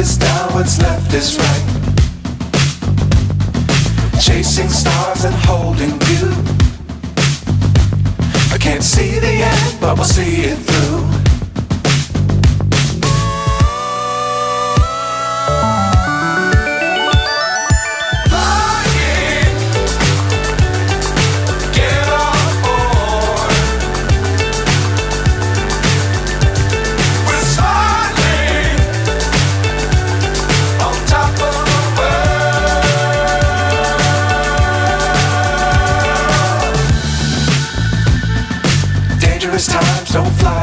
is down, what's left is right. Chasing stars and holding you. I can't see the end, but we'll see it through. Dangerous times don't fly.